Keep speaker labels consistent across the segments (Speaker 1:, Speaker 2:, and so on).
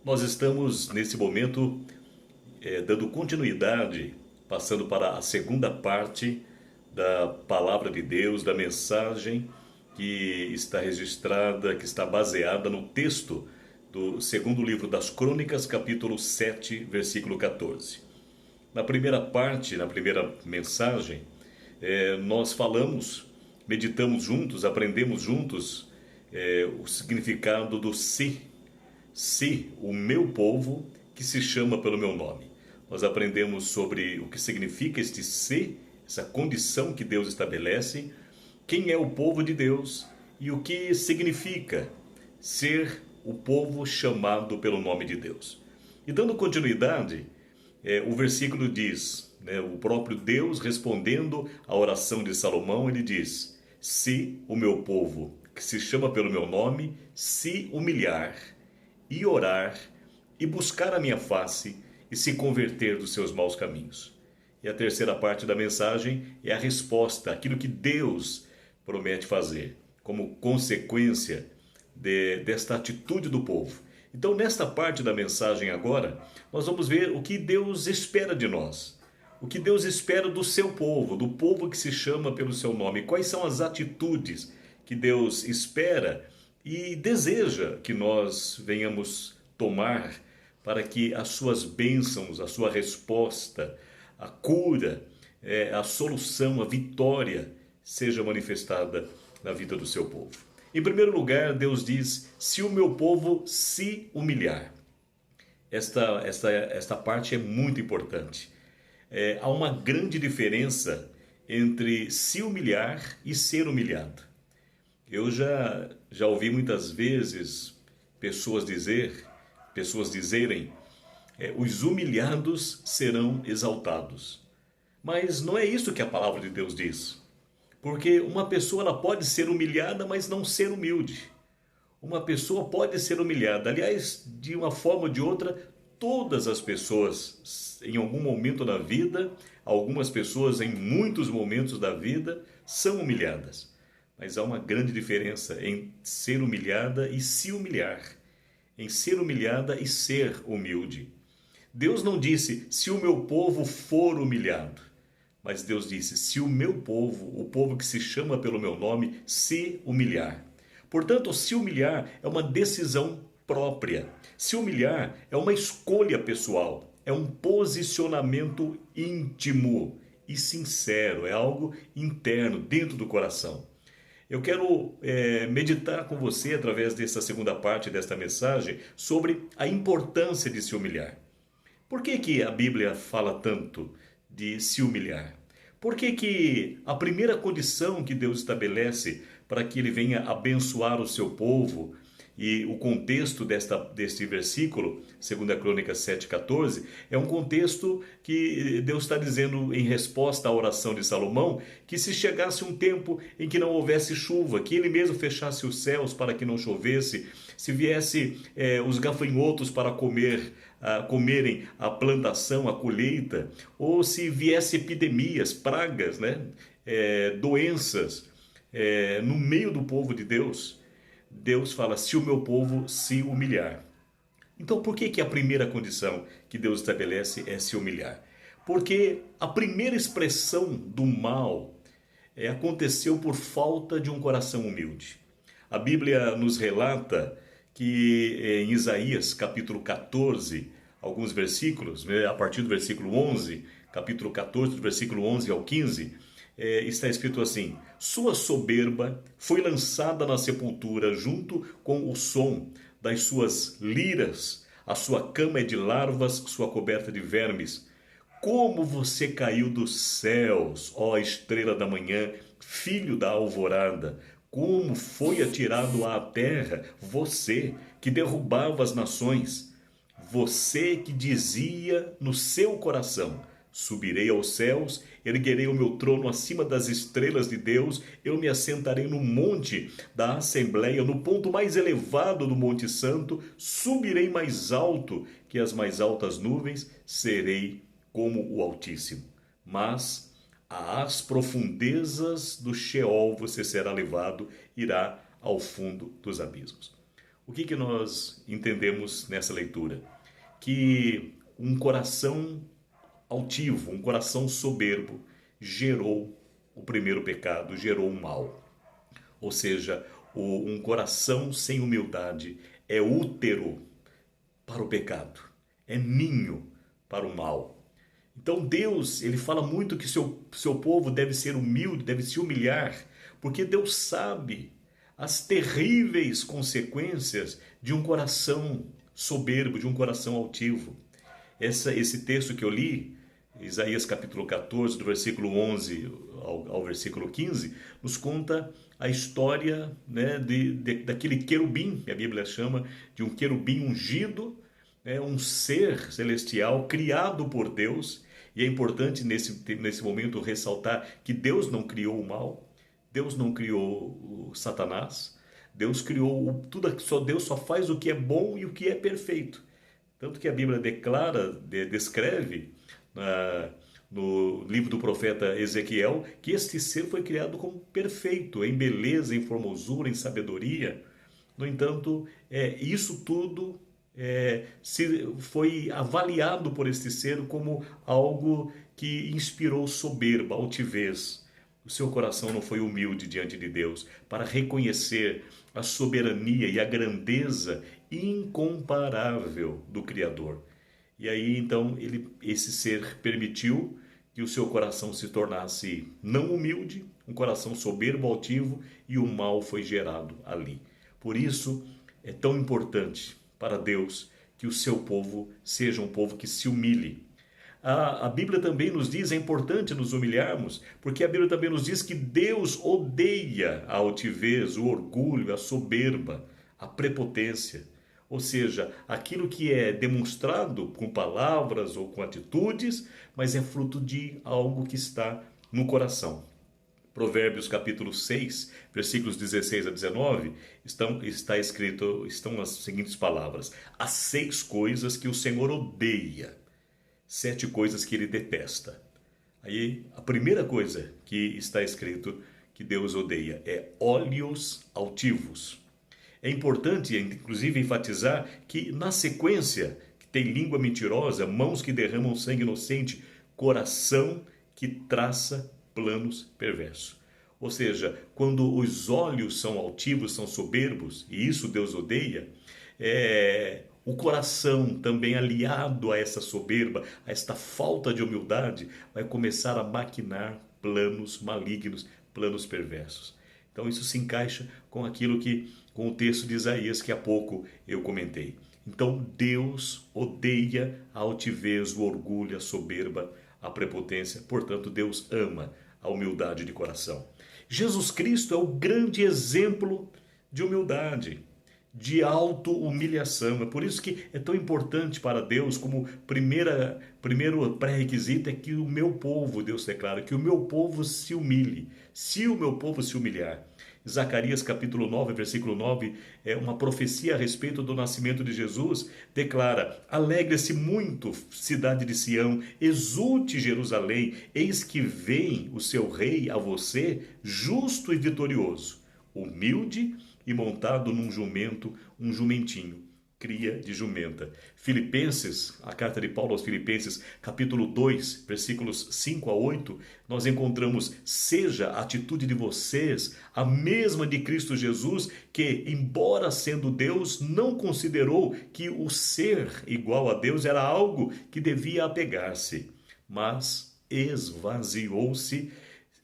Speaker 1: Nós estamos, nesse momento, dando continuidade, passando para a segunda parte da Palavra de Deus, da mensagem que está registrada, que está baseada no texto do segundo livro das Crônicas, capítulo 7, versículo 14. Na primeira parte, na primeira mensagem, nós falamos, meditamos juntos, aprendemos juntos o significado do se, o meu povo, que se chama pelo meu nome. Nós aprendemos sobre o que significa este se, essa condição que Deus estabelece, quem é o povo de Deus e o que significa ser o povo chamado pelo nome de Deus. E dando continuidade, o versículo diz, o próprio Deus respondendo à oração de Salomão, ele diz: se o meu povo, que se chama pelo meu nome, se humilhar e orar e buscar a minha face e se converter dos seus maus caminhos. E a terceira parte da mensagem é a resposta, aquilo que Deus promete fazer, como consequência desta atitude do povo. Então, nesta parte da mensagem agora, nós vamos ver o que Deus espera de nós, o que Deus espera do seu povo, do povo que se chama pelo seu nome, quais são as atitudes que Deus espera e deseja que nós venhamos tomar para que as suas bênçãos, a sua resposta, a cura, a solução, a vitória seja manifestada na vida do seu povo. Em primeiro lugar, Deus diz: se o meu povo se humilhar. Esta parte é muito importante. Há uma grande diferença entre se humilhar e ser humilhado. Eu já ouvi muitas vezes pessoas dizerem, os humilhados serão exaltados. Mas não é isso que a palavra de Deus diz. Porque uma pessoa ela pode ser humilhada, mas não ser humilde. Uma pessoa pode ser humilhada. Aliás, de uma forma ou de outra, todas as pessoas, em algum momento da vida, algumas pessoas em muitos momentos da vida, são humilhadas. Mas há uma grande diferença em ser humilhada e se humilhar. Em ser humilhada e ser humilde. Deus não disse: se o meu povo for humilhado. Mas Deus disse: se o meu povo, o povo que se chama pelo meu nome, se humilhar. Portanto, se humilhar é uma decisão própria. Se humilhar é uma escolha pessoal. É um posicionamento íntimo e sincero. É algo interno, dentro do coração. Eu quero meditar com você, através dessa segunda parte desta mensagem, sobre a importância de se humilhar. Por que a Bíblia fala tanto de se humilhar? Por que a primeira condição que Deus estabelece para que Ele venha abençoar o seu povo, e o contexto deste versículo, 2 Crônicas 7,14, é um contexto que Deus está dizendo em resposta à oração de Salomão, que se chegasse um tempo em que não houvesse chuva, que Ele mesmo fechasse os céus para que não chovesse, se viesse os gafanhotos para comerem a plantação, a colheita, ou se viesse epidemias, pragas, doenças no meio do povo de Deus, Deus fala: se o meu povo se humilhar. Então, por que a primeira condição que Deus estabelece é se humilhar? Porque a primeira expressão do mal aconteceu por falta de um coração humilde. A Bíblia nos relata que em Isaías, capítulo 14, alguns versículos, a partir do versículo 11, capítulo 14, do versículo 11 ao 15, está escrito assim: sua soberba foi lançada na sepultura junto com o som das suas liras, a sua cama é de larvas, sua coberta de vermes. Como você caiu dos céus, ó estrela da manhã, filho da alvorada! Como foi atirado à terra, você que derrubava as nações, você que dizia no seu coração: subirei aos céus, erguerei o meu trono acima das estrelas de Deus, eu me assentarei no monte da Assembleia, no ponto mais elevado do Monte Santo, subirei mais alto que as mais altas nuvens, serei como o Altíssimo. Mas às profundezas do Sheol você será levado, irá ao fundo dos abismos. O que nós entendemos nessa leitura? Que um coração altivo, um coração soberbo, gerou o primeiro pecado, gerou o mal. Ou seja, um coração sem humildade é útero para o pecado, é ninho para o mal. Então Deus, ele fala muito que seu povo deve ser humilde, deve se humilhar, porque Deus sabe as terríveis consequências de um coração soberbo, de um coração altivo. Esse texto que eu li, Isaías capítulo 14, do versículo 11 ao versículo 15, nos conta a história, né, daquele querubim, que a Bíblia chama de um querubim ungido, né, um ser celestial criado por Deus. E é importante nesse momento ressaltar que Deus não criou o mal, Deus não criou o Satanás, Deus criou tudo, Deus só faz o que é bom e o que é perfeito. Tanto que a Bíblia descreve no livro do profeta Ezequiel que este ser foi criado como perfeito, em beleza, em formosura, em sabedoria. No entanto, isso tudo foi avaliado por este ser como algo que inspirou soberba, altivez. O seu coração não foi humilde diante de Deus para reconhecer a soberania e a grandeza incomparável do Criador. E aí então esse ser permitiu que o seu coração se tornasse não humilde, um coração soberbo, altivo, e o mal foi gerado ali. Por isso é tão importante para Deus que o seu povo seja um povo que se humilhe. A Bíblia também nos diz, é importante nos humilharmos, porque a Bíblia também nos diz que Deus odeia a altivez, o orgulho, a soberba, a prepotência. Ou seja, aquilo que é demonstrado com palavras ou com atitudes, mas é fruto de algo que está no coração. Provérbios capítulo 6, versículos 16 a 19, estão as seguintes palavras: as 6 coisas que o Senhor odeia, 7 coisas que ele detesta. Aí a primeira coisa que está escrito que Deus odeia é olhos altivos. É importante, inclusive, enfatizar que na sequência que tem língua mentirosa, mãos que derramam sangue inocente, coração que traça planos perversos. Ou seja, quando os olhos são altivos, são soberbos, e isso Deus odeia, o coração também aliado a essa soberba, a esta falta de humildade, vai começar a maquinar planos malignos, planos perversos. Então isso se encaixa com com o texto de Isaías que há pouco eu comentei. Então Deus odeia a altivez, o orgulho, a soberba, a prepotência. Portanto, Deus ama a humildade de coração. Jesus Cristo é o grande exemplo de humildade, de auto-humilhação. É por isso que é tão importante para Deus, como primeiro pré-requisito, é que o meu povo, Deus declara, que o meu povo se humilhe. Se o meu povo se humilhar. Zacarias capítulo 9, versículo 9, é uma profecia a respeito do nascimento de Jesus, declara: alegre-se muito, cidade de Sião, exulte Jerusalém, eis que vem o seu rei a você, justo e vitorioso, humilde e montado num jumento, um jumentinho, cria de jumenta. Filipenses, a carta de Paulo aos Filipenses, capítulo 2, versículos 5 a 8, nós encontramos: seja a atitude de vocês a mesma de Cristo Jesus, que, embora sendo Deus, não considerou que o ser igual a Deus era algo que devia apegar-se, mas esvaziou-se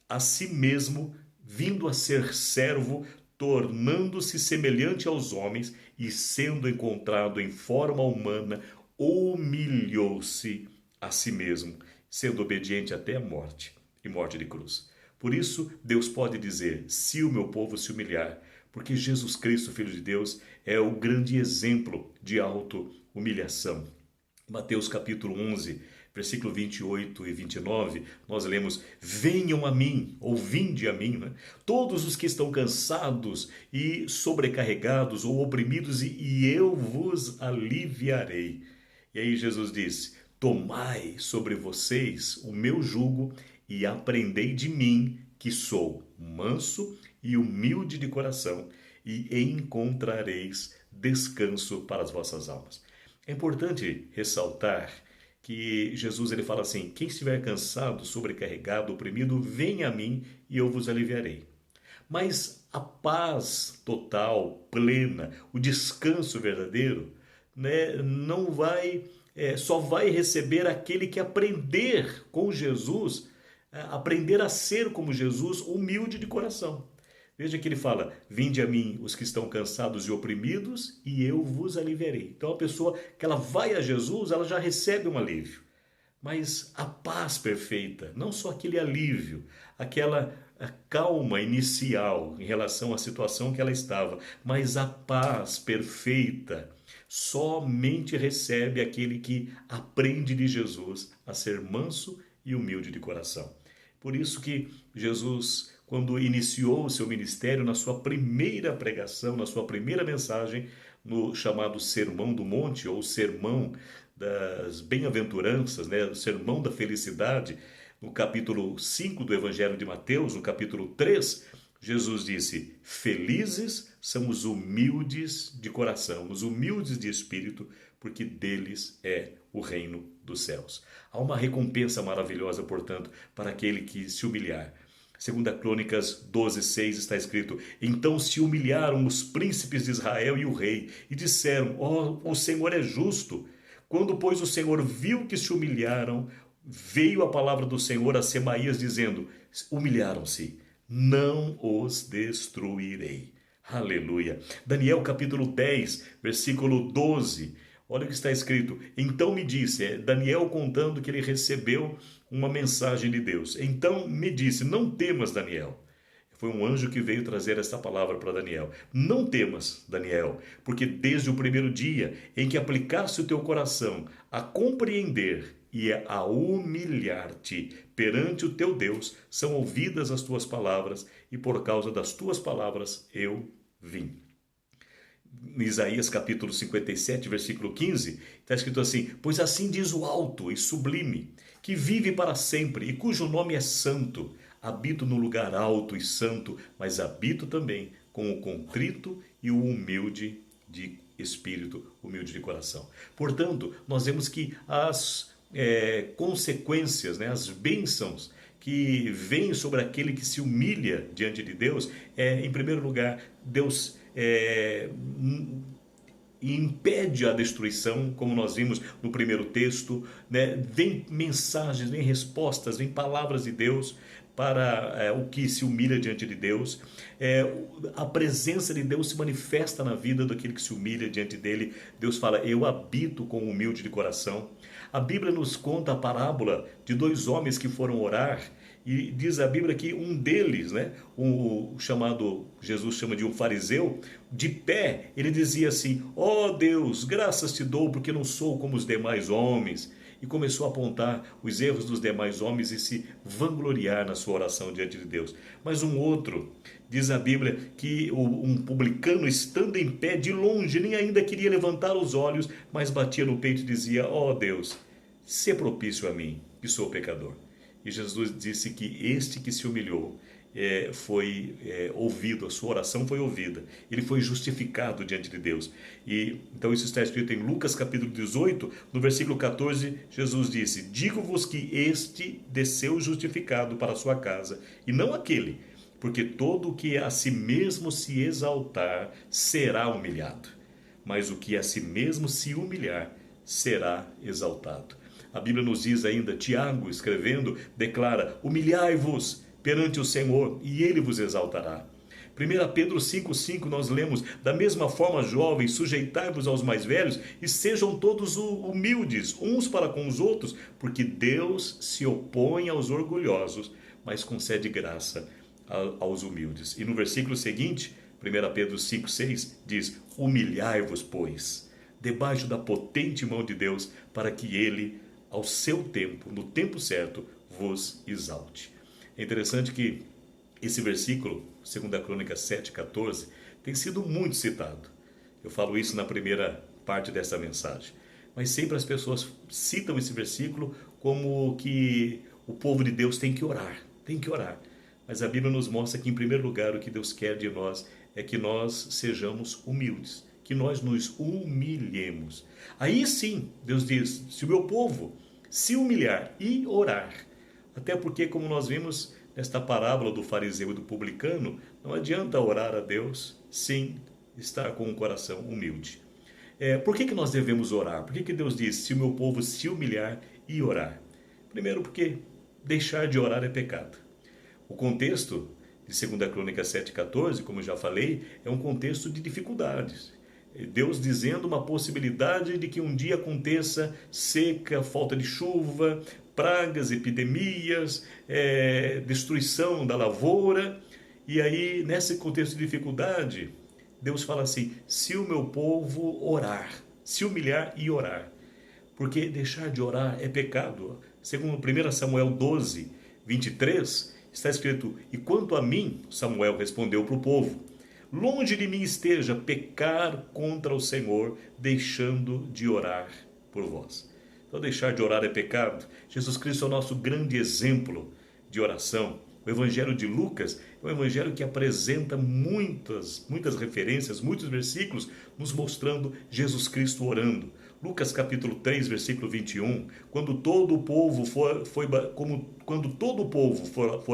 Speaker 1: a si mesmo, vindo a ser servo, tornando-se semelhante aos homens e, sendo encontrado em forma humana, humilhou-se a si mesmo, sendo obediente até a morte e morte de cruz. Por isso, Deus pode dizer: se o meu povo se humilhar, porque Jesus Cristo, Filho de Deus, é o grande exemplo de auto-humilhação. Mateus capítulo 11, versículo 28 e 29, nós lemos: venham a mim, ou vinde a mim, né? Todos os que estão cansados e sobrecarregados ou oprimidos, e eu vos aliviarei. E aí Jesus disse: tomai sobre vocês o meu jugo e aprendei de mim, que sou manso e humilde de coração, e encontrareis descanso para as vossas almas. É importante ressaltar que Jesus ele fala assim: quem estiver cansado, sobrecarregado, oprimido, venha a mim e eu vos aliviarei. Mas a paz total, plena, o descanso verdadeiro, né, não vai, só vai receber aquele que aprender com Jesus, aprender a ser como Jesus, humilde de coração. Veja que ele fala: vinde a mim os que estão cansados e oprimidos e eu vos aliviarei. Então a pessoa que ela vai a Jesus, ela já recebe um alívio. Mas a paz perfeita, não só aquele alívio, aquela calma inicial em relação à situação que ela estava, mas a paz perfeita somente recebe aquele que aprende de Jesus a ser manso e humilde de coração. Por isso que Jesus, quando iniciou o seu ministério, na sua primeira pregação, na sua primeira mensagem, no chamado Sermão do Monte, ou Sermão das Bem-aventuranças, né? O Sermão da Felicidade, no capítulo 5 do Evangelho de Mateus, no capítulo 3, Jesus disse: felizes são os humildes de coração, os humildes de espírito, porque deles é o reino dos céus. Há uma recompensa maravilhosa, portanto, para aquele que se humilhar. Segunda Crônicas 12:6 está escrito: então se humilharam os príncipes de Israel e o rei, e disseram: o Senhor é justo. Quando, pois, o Senhor viu que se humilharam, veio a palavra do Senhor a Semaías, dizendo: humilharam-se, não os destruirei. Aleluia. Daniel capítulo 10, versículo 12. Olha o que está escrito: então me disse, Daniel contando que ele recebeu uma mensagem de Deus. Então me disse: não temas, Daniel. Foi um anjo que veio trazer esta palavra para Daniel. Não temas, Daniel, porque desde o primeiro dia em que aplicaste o teu coração a compreender e a humilhar-te perante o teu Deus, são ouvidas as tuas palavras, e por causa das tuas palavras eu vim. Em Isaías capítulo 57, versículo 15, está escrito assim: pois assim diz o alto e sublime, que vive para sempre e cujo nome é santo. Habito no lugar alto e santo, mas habito também com o contrito e o humilde de espírito, humilde de coração. Portanto, nós vemos que as consequências, né, as bênçãos que vêm sobre aquele que se humilha diante de Deus, em primeiro lugar, Deus impede a destruição, como nós vimos no primeiro texto, né? Vem mensagens, vem respostas, vem palavras de Deus para o que se humilha diante de Deus. A presença de Deus se manifesta na vida daquele que se humilha diante dele. Deus fala: eu habito com o humilde de coração. A Bíblia nos conta a parábola de dois homens que foram orar, e diz a Bíblia que um deles, né, Jesus chama de um fariseu, de pé, ele dizia assim: ó Deus, graças te dou porque não sou como os demais homens. E começou a apontar os erros dos demais homens e se vangloriar na sua oração diante de Deus. Mas um outro, diz a Bíblia, que um publicano, estando em pé de longe, nem ainda queria levantar os olhos, mas batia no peito e dizia: ó Deus, sê propício a mim, que sou pecador. E Jesus disse que este que se humilhou foi ouvido, a sua oração foi ouvida, ele foi justificado diante de Deus. E então isso está escrito em Lucas capítulo 18, no versículo 14, Jesus disse: digo-vos que este desceu justificado para a sua casa, e não aquele, porque todo o que a si mesmo se exaltar será humilhado, mas o que a si mesmo se humilhar será exaltado. A Bíblia nos diz ainda, Tiago escrevendo, declara: humilhai-vos perante o Senhor e ele vos exaltará. 1 Pedro 5,5 nós lemos: da mesma forma, jovens, sujeitai-vos aos mais velhos e sejam todos humildes uns para com os outros, porque Deus se opõe aos orgulhosos, mas concede graça aos humildes. E no versículo seguinte, 1 Pedro 5,6 diz: humilhai-vos, pois, debaixo da potente mão de Deus, para que ele, ao seu tempo, no tempo certo, vos exalte. É interessante que esse versículo, 2 Crônicas 7,14, tem sido muito citado. Eu falo isso na primeira parte dessa mensagem. Mas sempre as pessoas citam esse versículo como que o povo de Deus tem que orar, tem que orar. Mas a Bíblia nos mostra que, em primeiro lugar, o que Deus quer de nós é que nós sejamos humildes, que que nós nos humilhemos. Aí sim, Deus diz, se o meu povo se humilhar e orar, até porque, como nós vimos nesta parábola do fariseu e do publicano, não adianta orar a Deus sem estar com um coração humilde. Por que nós devemos orar? Por que Deus diz, se o meu povo se humilhar e orar? Primeiro porque deixar de orar é pecado. O contexto de 2 Crônicas 7,14, como eu já falei, é um contexto de dificuldades. Deus dizendo uma possibilidade de que um dia aconteça seca, falta de chuva, pragas, epidemias, destruição da lavoura. E aí, nesse contexto de dificuldade, Deus fala assim, se o meu povo orar, se humilhar e orar. Porque deixar de orar é pecado. Segundo 1 Samuel 12, 23, está escrito, e quanto a mim, Samuel respondeu para o povo, longe de mim esteja pecar contra o Senhor, deixando de orar por vós. Então deixar de orar é pecado. Jesus Cristo é o nosso grande exemplo de oração. O Evangelho de Lucas é um evangelho que apresenta muitas referências, muitos versículos, nos mostrando Jesus Cristo orando. Lucas capítulo 3, versículo 21, quando todo o povo fora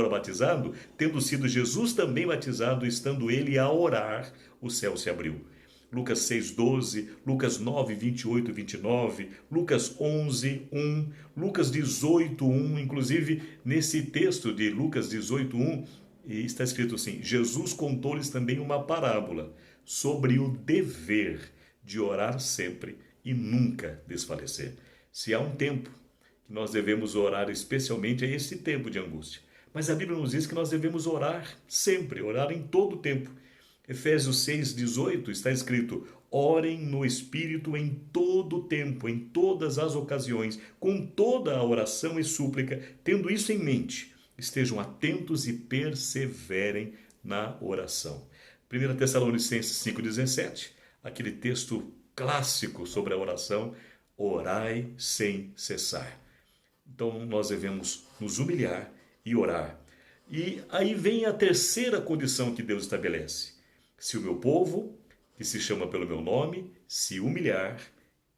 Speaker 1: batizado, tendo sido Jesus também batizado, estando ele a orar, o céu se abriu. Lucas 6, 12, Lucas 9, 28 e 29, Lucas 11, 1, Lucas 18, 1, inclusive nesse texto de Lucas 18, 1, está escrito assim, Jesus contou-lhes também uma parábola sobre o dever de orar sempre e nunca desfalecer. Se há um tempo que nós devemos orar especialmente, é esse tempo de angústia. Mas a Bíblia nos diz que nós devemos orar sempre, orar em todo o tempo. Efésios 6, 18 está escrito, orem no Espírito em todo o tempo, em todas as ocasiões, com toda a oração e súplica, tendo isso em mente, estejam atentos e perseverem na oração. 1 Tessalonicenses 5,17, aquele texto clássico sobre a oração, orai sem cessar. Então nós devemos nos humilhar e orar. E aí vem a terceira condição que Deus estabelece. Se o meu povo, que se chama pelo meu nome, se humilhar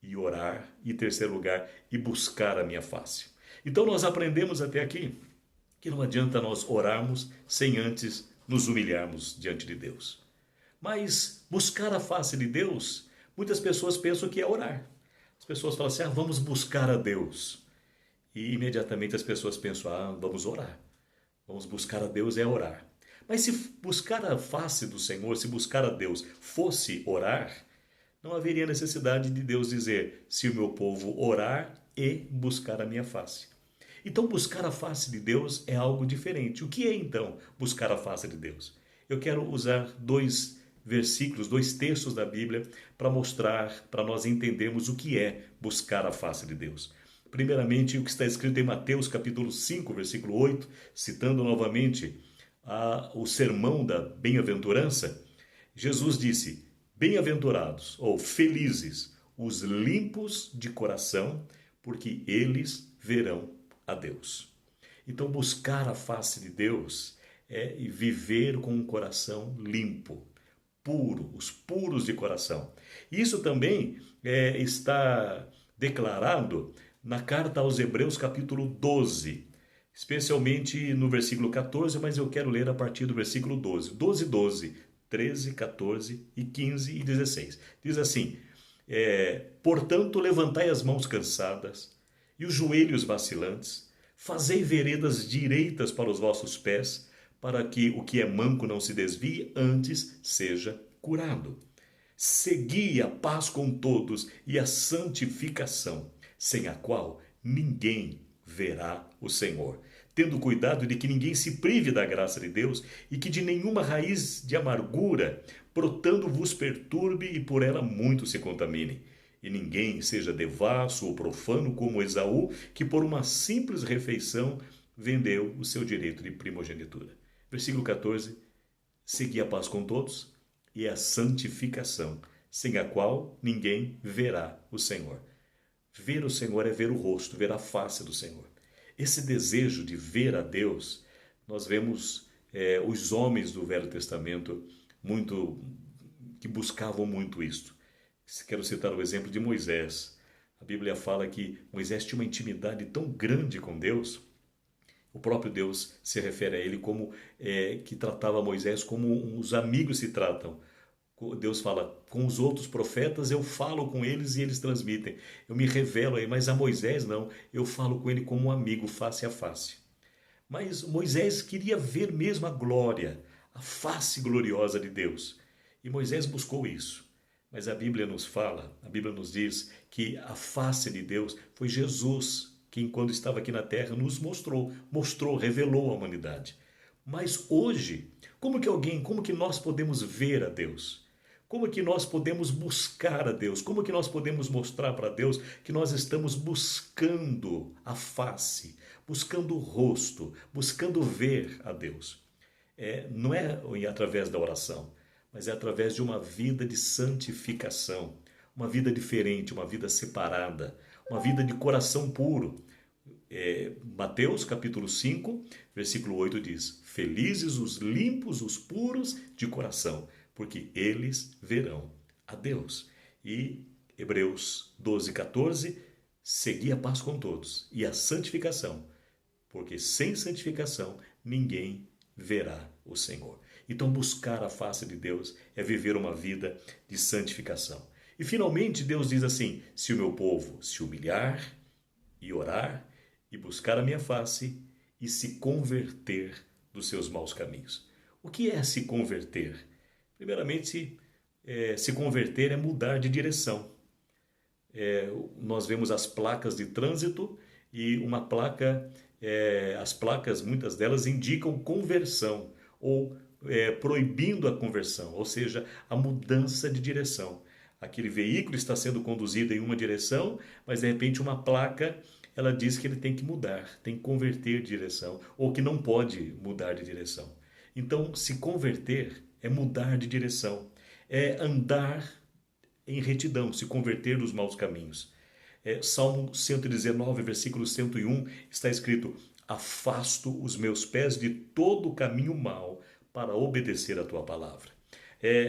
Speaker 1: e orar, e em terceiro lugar, e buscar a minha face. Então nós aprendemos até aqui que não adianta nós orarmos sem antes nos humilharmos diante de Deus. Mas buscar a face de Deus, muitas pessoas pensam que é orar. As pessoas falam assim, vamos buscar a Deus. E imediatamente as pessoas pensam, vamos orar. Vamos buscar a Deus é orar. Mas se buscar a face do Senhor, se buscar a Deus fosse orar, não haveria necessidade de Deus dizer, se o meu povo orar e buscar a minha face. Então buscar a face de Deus é algo diferente. O que é então buscar a face de Deus? Eu quero usar dois versículos, dois textos da Bíblia para mostrar, para nós entendermos o que é buscar a face de Deus. Primeiramente, o que está escrito em Mateus capítulo 5, versículo 8, citando novamente o sermão da bem-aventurança, Jesus disse, bem-aventurados ou felizes os limpos de coração, porque eles verão a Deus. Então buscar a face de Deus é viver com um coração limpo, puro, os puros de coração. Isso também está declarado na carta aos Hebreus capítulo 12, especialmente no versículo 14, mas eu quero ler a partir do versículo 12. 12, 13, 14 e 15 e 16. Diz assim, portanto, levantai as mãos cansadas e os joelhos vacilantes, fazei veredas direitas para os vossos pés, para que o que é manco não se desvie, antes seja curado. Segui a paz com todos e a santificação, sem a qual ninguém verá o Senhor, tendo cuidado de que ninguém se prive da graça de Deus e que de nenhuma raiz de amargura, brotando vos perturbe e por ela muito se contamine. E ninguém seja devasso ou profano como Esaú, que por uma simples refeição vendeu o seu direito de primogenitura. Versículo 14, segui a paz com todos e a santificação, sem a qual ninguém verá o Senhor. Ver o Senhor é ver o rosto, ver a face do Senhor. Esse desejo de ver a Deus, nós vemos os homens do Velho Testamento que buscavam muito isto. Quero citar o exemplo de Moisés. A Bíblia fala que Moisés tinha uma intimidade tão grande com Deus. O próprio Deus se refere a ele como que tratava Moisés como os amigos se tratam. Deus fala, com os outros profetas eu falo com eles e eles transmitem. Eu me revelo aí, mas a Moisés não. Eu falo com ele como um amigo, face a face. Mas Moisés queria ver mesmo a glória, a face gloriosa de Deus. E Moisés buscou isso. Mas a Bíblia nos fala, a Bíblia nos diz que a face de Deus foi Jesus, que enquanto estava aqui na terra nos mostrou, revelou a humanidade. Mas hoje, como que nós podemos ver a Deus? Como que nós podemos buscar a Deus? Como que nós podemos mostrar para Deus que nós estamos buscando a face, buscando o rosto, buscando ver a Deus? Não é através da oração, mas é através de uma vida de santificação, uma vida diferente, uma vida separada, uma vida de coração puro. Mateus capítulo 5, versículo 8 diz: Felizes os limpos, os puros de coração, porque eles verão a Deus. E Hebreus 12, 14, segui a paz com todos e a santificação, porque sem santificação ninguém verá o Senhor. Então buscar a face de Deus é viver uma vida de santificação. E finalmente Deus diz assim: se o meu povo se humilhar e orar e buscar a minha face e se converter dos seus maus caminhos. O que é se converter? Primeiramente, se converter é mudar de direção. Nós vemos as placas de trânsito e uma placa, as placas, muitas delas indicam conversão ou proibindo a conversão, ou seja, a mudança de direção. Aquele veículo está sendo conduzido em uma direção, mas de repente uma placa ela diz que ele tem que mudar, tem que converter de direção, ou que não pode mudar de direção. Então, se converter é mudar de direção, é andar em retidão, se converter dos maus caminhos. Salmo 119, versículo 101, está escrito: afasto os meus pés de todo o caminho mau para obedecer a tua palavra.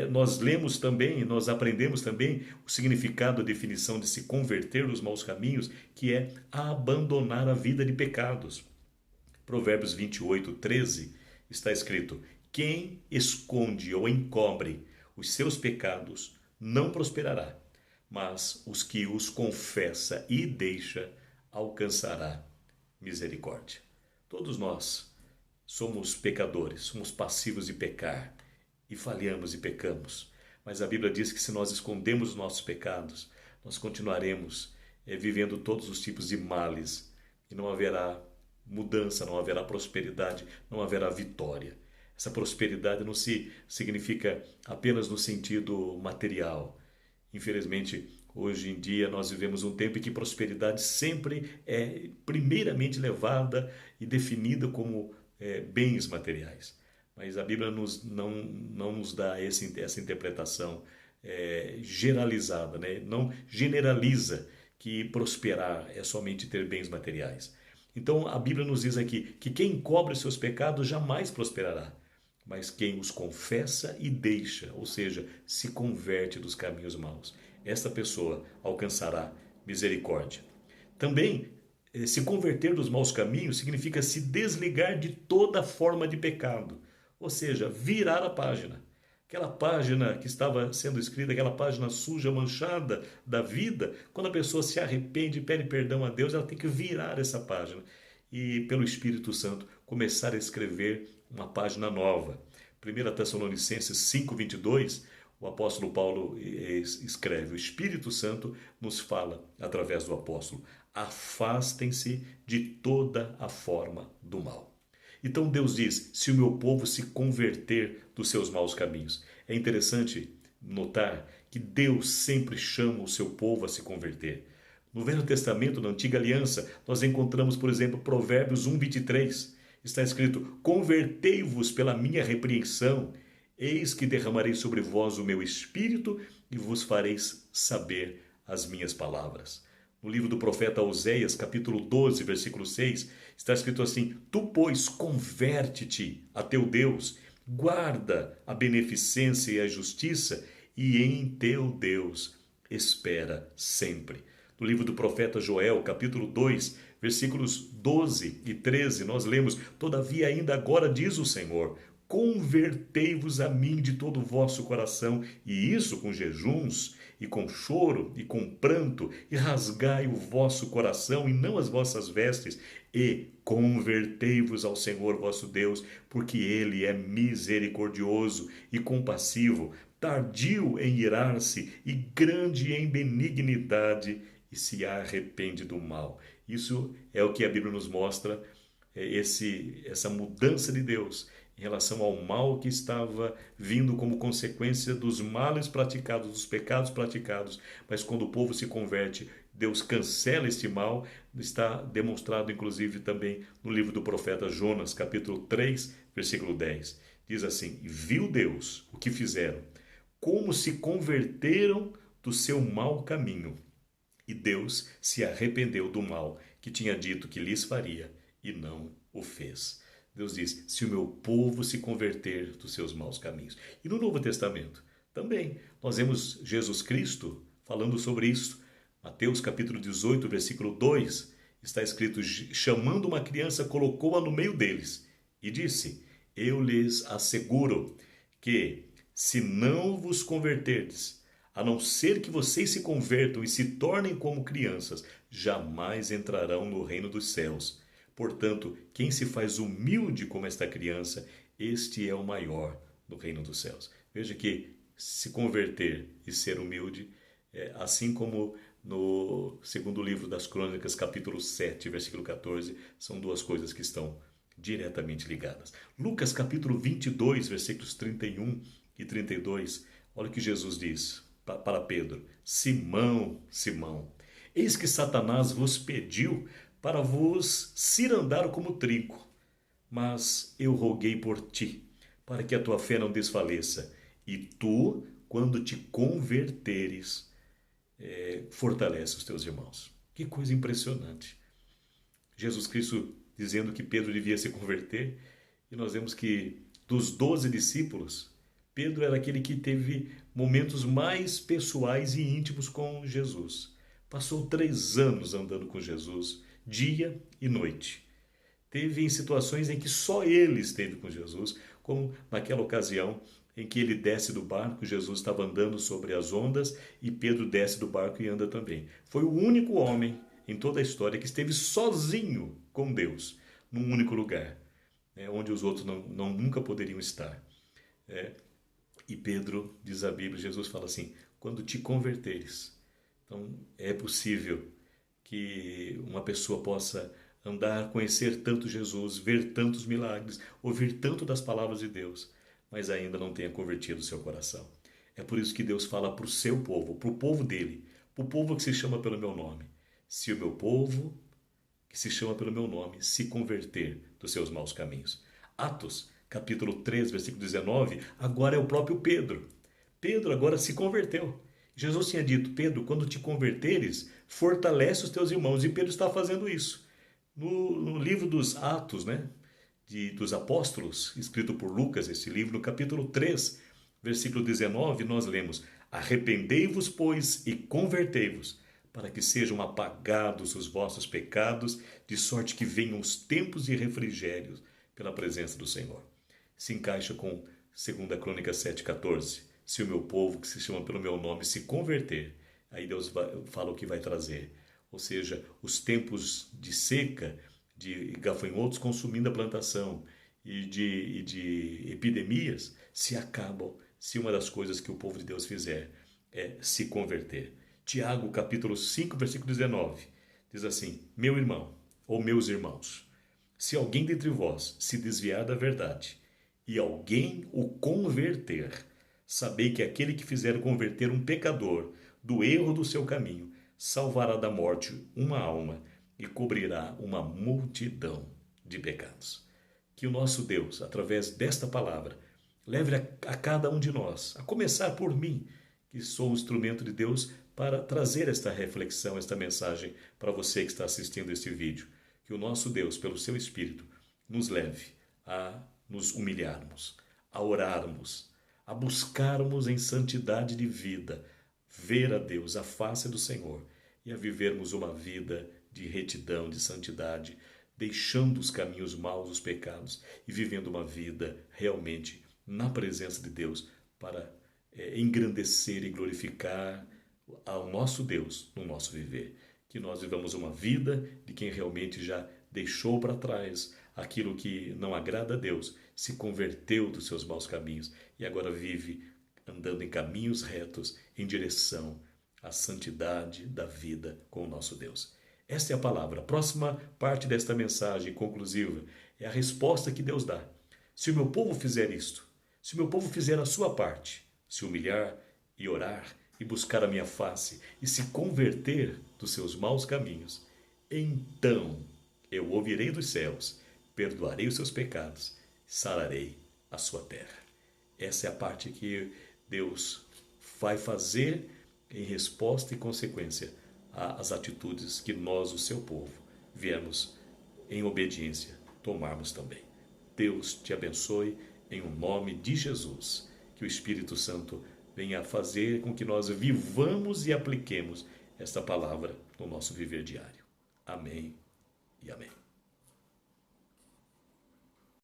Speaker 1: Nós lemos também, nós aprendemos também o significado, a definição de se converter dos maus caminhos, que é abandonar a vida de pecados. Provérbios 28, 13, está escrito: quem esconde ou encobre os seus pecados não prosperará, mas os que os confessa e deixa alcançará misericórdia. Todos nós somos pecadores, somos passivos de pecar e falhamos e pecamos. Mas a Bíblia diz que se nós escondemos os nossos pecados, nós continuaremos vivendo todos os tipos de males e não haverá mudança, não haverá prosperidade, não haverá vitória. Essa prosperidade não se significa apenas no sentido material. Infelizmente, hoje em dia nós vivemos um tempo em que prosperidade sempre é primeiramente levada e definida como bens materiais. Mas a Bíblia não nos dá essa interpretação generalizada, né? Não generaliza que prosperar é somente ter bens materiais. Então a Bíblia nos diz aqui que quem encobre os seus pecados jamais prosperará, mas quem os confessa e deixa, ou seja, se converte dos caminhos maus, esta pessoa alcançará misericórdia. Também, se converter dos maus caminhos significa se desligar de toda forma de pecado, ou seja, virar a página. Aquela página que estava sendo escrita, aquela página suja, manchada da vida, quando a pessoa se arrepende e pede perdão a Deus, ela tem que virar essa página e, pelo Espírito Santo, começar a escrever uma página nova. 1 Tessalonicenses 5:22, o apóstolo Paulo escreve: o Espírito Santo nos fala através do apóstolo: afastem-se de toda a forma do mal. Então Deus diz: se o meu povo se converter dos seus maus caminhos. É interessante notar que Deus sempre chama o seu povo a se converter. No Velho Testamento, na Antiga Aliança, nós encontramos, por exemplo, Provérbios 1:23. Está escrito: convertei-vos pela minha repreensão, eis que derramarei sobre vós o meu espírito e vos fareis saber as minhas palavras. No livro do profeta Oséias, capítulo 12, versículo 6, está escrito assim: tu, pois, converte-te a teu Deus, guarda a beneficência e a justiça, e em teu Deus espera sempre. No livro do profeta Joel, capítulo 2, versículos 12 e 13, nós lemos: Todavia ainda agora diz o Senhor, convertei-vos a mim de todo o vosso coração, e isso com jejuns, e com choro, e com pranto, e rasgai o vosso coração, e não as vossas vestes, e convertei-vos ao Senhor vosso Deus, porque Ele é misericordioso e compassivo, tardio em irar-se e grande em benignidade, e se arrepende do mal. Isso é o que a Bíblia nos mostra, essa mudança de Deus em relação ao mal que estava vindo como consequência dos males praticados, dos pecados praticados. Mas quando o povo se converte, Deus cancela este mal. Está demonstrado inclusive também no livro do profeta Jonas, capítulo 3, versículo 10. Diz assim: viu Deus o que fizeram, como se converteram do seu mau caminho. E Deus se arrependeu do mal que tinha dito que lhes faria e não o fez. Deus diz: se o meu povo se converter dos seus maus caminhos. E no Novo Testamento também nós vemos Jesus Cristo falando sobre isso. Mateus capítulo 18, versículo 2, está escrito: chamando uma criança, colocou-a no meio deles e disse: eu lhes asseguro que, se não vos converterdes, a não ser que vocês se convertam e se tornem como crianças, jamais entrarão no reino dos céus. Portanto, quem se faz humilde como esta criança, este é o maior no reino dos céus. Veja que se converter e ser humilde, assim como no segundo livro das Crônicas, capítulo 7, versículo 14, são duas coisas que estão diretamente ligadas. Lucas capítulo 22, versículos 31 e 32, olha o que Jesus diz para Pedro: Simão, Simão, eis que Satanás vos pediu para vos cirandar como trigo, mas eu roguei por ti, para que a tua fé não desfaleça, e tu, quando te converteres, fortalece os teus irmãos. Que coisa impressionante. Jesus Cristo dizendo que Pedro devia se converter, e nós vemos que dos 12 discípulos, Pedro era aquele que teve momentos mais pessoais e íntimos com Jesus. Passou 3 anos andando com Jesus, dia e noite. Teve em situações em que só ele esteve com Jesus, como naquela ocasião em que ele desce do barco, Jesus estava andando sobre as ondas e Pedro desce do barco e anda também. Foi o único homem em toda a história que esteve sozinho com Deus, num único lugar, onde os outros nunca poderiam estar. E Pedro, diz a Bíblia, Jesus fala assim: quando te converteres. Então é possível que uma pessoa possa andar, conhecer tanto Jesus, ver tantos milagres, ouvir tanto das palavras de Deus, mas ainda não tenha convertido o seu coração. É por isso que Deus fala para o seu povo, para o povo dele, para o povo que se chama pelo meu nome: se o meu povo, que se chama pelo meu nome, se converter dos seus maus caminhos. Atos, capítulo 3, versículo 19, agora é o próprio Pedro. Pedro agora se converteu. Jesus tinha dito: Pedro, quando te converteres, fortalece os teus irmãos. E Pedro está fazendo isso. No livro dos Atos, dos Apóstolos, escrito por Lucas, esse livro, no capítulo 3, versículo 19, nós lemos: arrependei-vos, pois, e convertei-vos, para que sejam apagados os vossos pecados, de sorte que venham os tempos de refrigério pela presença do Senhor. Se encaixa com 2 Crônicas 7,14. Se o meu povo, que se chama pelo meu nome, se converter, aí Deus fala o que vai trazer. Ou seja, os tempos de seca, de gafanhotos consumindo a plantação e de epidemias se acabam se uma das coisas que o povo de Deus fizer é se converter. Tiago, capítulo 5, versículo 19, diz assim: meu irmão, ou meus irmãos, se alguém dentre vós se desviar da verdade e alguém o converter, sabei que aquele que fizer converter um pecador do erro do seu caminho, salvará da morte uma alma e cobrirá uma multidão de pecados. Que o nosso Deus, através desta palavra, leve a cada um de nós, a começar por mim, que sou um instrumento de Deus, para trazer esta reflexão, esta mensagem para você que está assistindo este vídeo. Que o nosso Deus, pelo seu Espírito, nos leve a nos humilharmos, a orarmos, a buscarmos em santidade de vida, ver a Deus, a face do Senhor, e a vivermos uma vida de retidão, de santidade, deixando os caminhos maus, os pecados, e vivendo uma vida realmente na presença de Deus para engrandecer e glorificar ao nosso Deus no nosso viver. Que nós vivamos uma vida de quem realmente já deixou para trás aquilo que não agrada a Deus, se converteu dos seus maus caminhos e agora vive andando em caminhos retos em direção à santidade da vida com o nosso Deus. Esta é a palavra. A próxima parte desta mensagem conclusiva é a resposta que Deus dá. Se o meu povo fizer isto, se o meu povo fizer a sua parte, se humilhar e orar e buscar a minha face e se converter dos seus maus caminhos, então eu ouvirei dos céus, perdoarei os seus pecados, sararei a sua terra. Essa é a parte que Deus vai fazer em resposta e consequência às atitudes que nós, o seu povo, viemos em obediência tomarmos também. Deus te abençoe em nome de Jesus. Que o Espírito Santo venha fazer com que nós vivamos e apliquemos esta palavra no nosso viver diário. Amém e amém.